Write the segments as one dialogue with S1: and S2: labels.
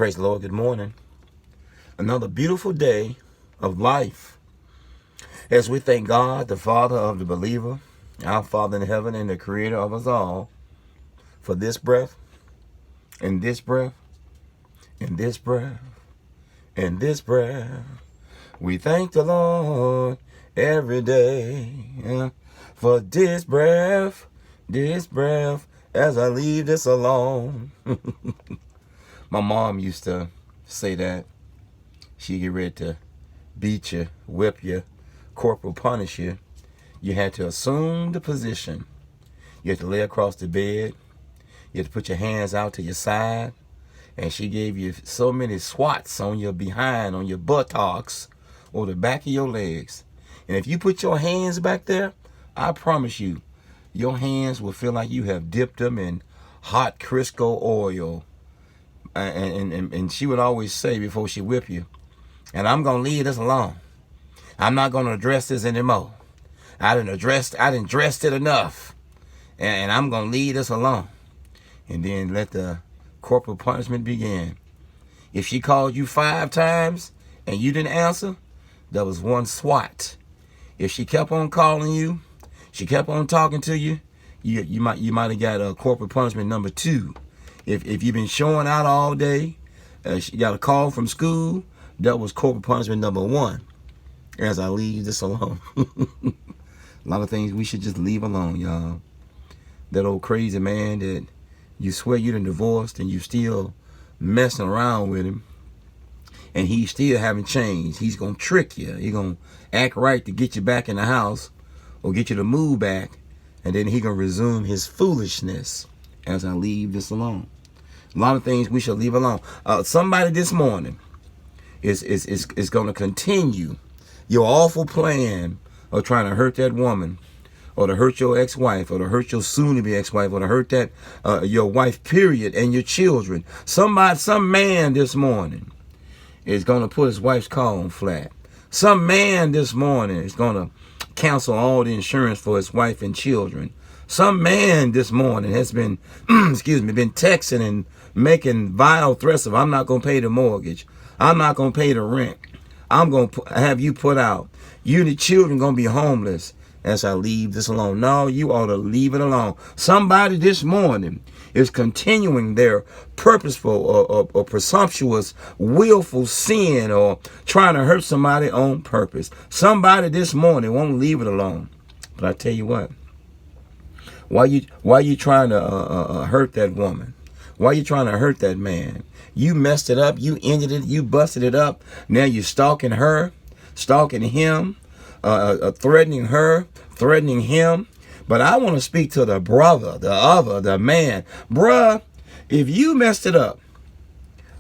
S1: Praise the Lord. Good morning. Another beautiful day of life as we thank God, the Father of the believer, our Father in heaven and the creator of us all, for this breath and this breath and this breath and this breath. We thank the Lord every day for this breath, as I leave this alone. My mom used to say that. She get ready to beat you, whip you, corporal punish you. You had to assume the position. You had to lay across the bed. You had to put your hands out to your side. And she gave you so many swats on your behind, on your buttocks, or the back of your legs. And if you put your hands back there, I promise you, your hands will feel like you have dipped them in hot Crisco oil. And she would always say before she whip you, and I'm going to leave this alone. I'm not going to address this anymore. I didn't dressed it enough. And I'm going to leave this alone. And then let the corporal punishment begin. If she called you 5 times and you didn't answer, that was 1 swat. If she kept on calling you, she kept on talking to you, you might have got a corporal punishment number 2. If you've been showing out all day, she got a call from school, that was corporal punishment number 1. As I leave this alone. A lot of things we should just leave alone, y'all. That old crazy man that you swear you done divorced and you still messing around with him, and he still haven't changed. He's gonna trick you. He's gonna act right to get you back in the house or get you to move back, and then he gonna resume his foolishness as I leave this alone. A lot of things we should leave alone. Somebody this morning is going to continue your awful plan of trying to hurt that woman, or to hurt your ex-wife, or to hurt your soon-to-be ex-wife, or to hurt that your wife, period, and your children. Some man this morning is going to put his wife's car on flat. Some man this morning is going to cancel all the insurance for his wife and children. Some man this morning has been, been texting and making vile threats of, I'm not going to pay the mortgage. I'm not going to pay the rent. I'm going to have you put out. You and the children going to be homeless as I leave this alone. No, you ought to leave it alone. Somebody this morning is continuing their purposeful or presumptuous, willful sin, or trying to hurt somebody on purpose. Somebody this morning won't leave it alone. But I tell you what, why you trying to hurt that woman? Why you trying to hurt that man? You messed it up. You ended it. You busted it up. Now you're stalking her, stalking him, threatening her, threatening him. But I want to speak to the brother, the man. Bruh, if you messed it up,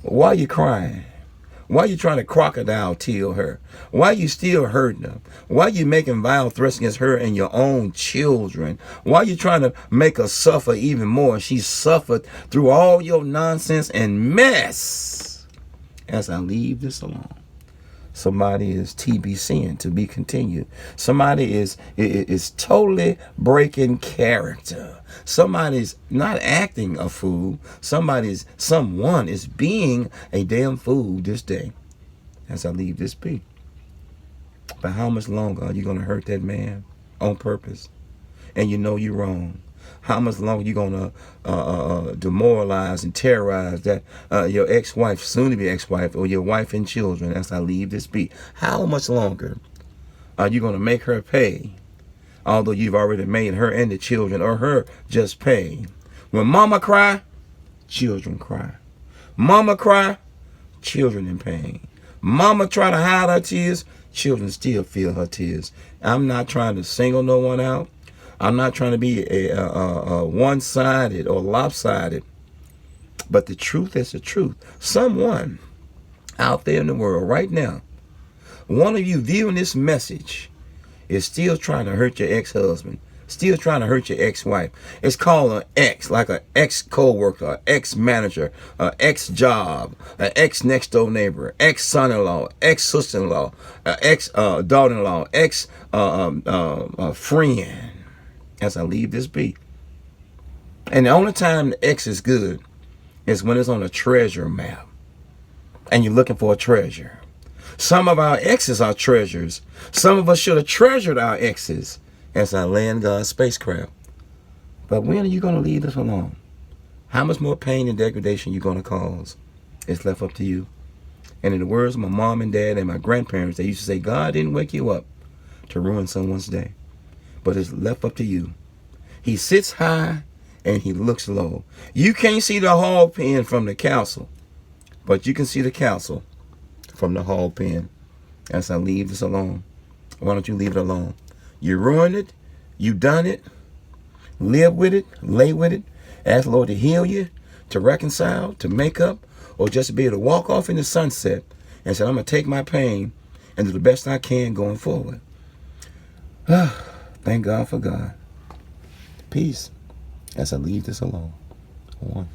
S1: why are you crying? Why are you trying to crocodile tear her? Why are you still hurting her? Why are you making vile threats against her and your own children? Why are you trying to make her suffer even more? She suffered through all your nonsense and mess. As I leave this alone. Somebody is TBCing, to be continued. Somebody is totally breaking character. Somebody's not acting a fool. Someone is being a damn fool this day as I leave this be. But how much longer are you going to hurt that man on purpose? And you know you're wrong. How much longer you going to demoralize and terrorize that your ex-wife, soon-to-be ex-wife, or your wife and children as I leave this be? How much longer are you going to make her pay, although you've already made her and the children, or her just pay? When mama cry, children cry. Mama cry, children in pain. Mama try to hide her tears, children still feel her tears. I'm not trying to single no one out. I'm not trying to be a one-sided or lopsided, but the truth is the truth. Someone out there in the world right now, one of you viewing this message, is still trying to hurt your ex-husband, still trying to hurt your ex-wife. It's called an ex, like an ex-co-worker, an ex-manager, an ex-job, an ex-next-door neighbor, ex-son-in-law, ex-sister-in-law, ex-daughter-in-law, ex-friend. As I leave this be. And the only time the X is good is when it's on a treasure map. and you're looking for a treasure. Some of our exes are treasures. Some of us should have treasured our exes as our land God spacecraft. But when are you going to leave this alone? How much more pain and degradation you going to cause? It's left up to you. And in the words of my mom and dad and my grandparents, they used to say, God didn't wake you up to ruin someone's day. But it's left up to you. He sits high and he looks low. You can't see the hall pen from the council, but you can see the council from the hall pen. As I leave this alone, why don't you leave it alone? You ruined it. You done it. Live with it. Lay with it. Ask the Lord to heal you, to reconcile, to make up, or just to be able to walk off in the sunset and say, I'm going to take my pain and do the best I can going forward. Thank God for God. Peace as I leave this alone. One.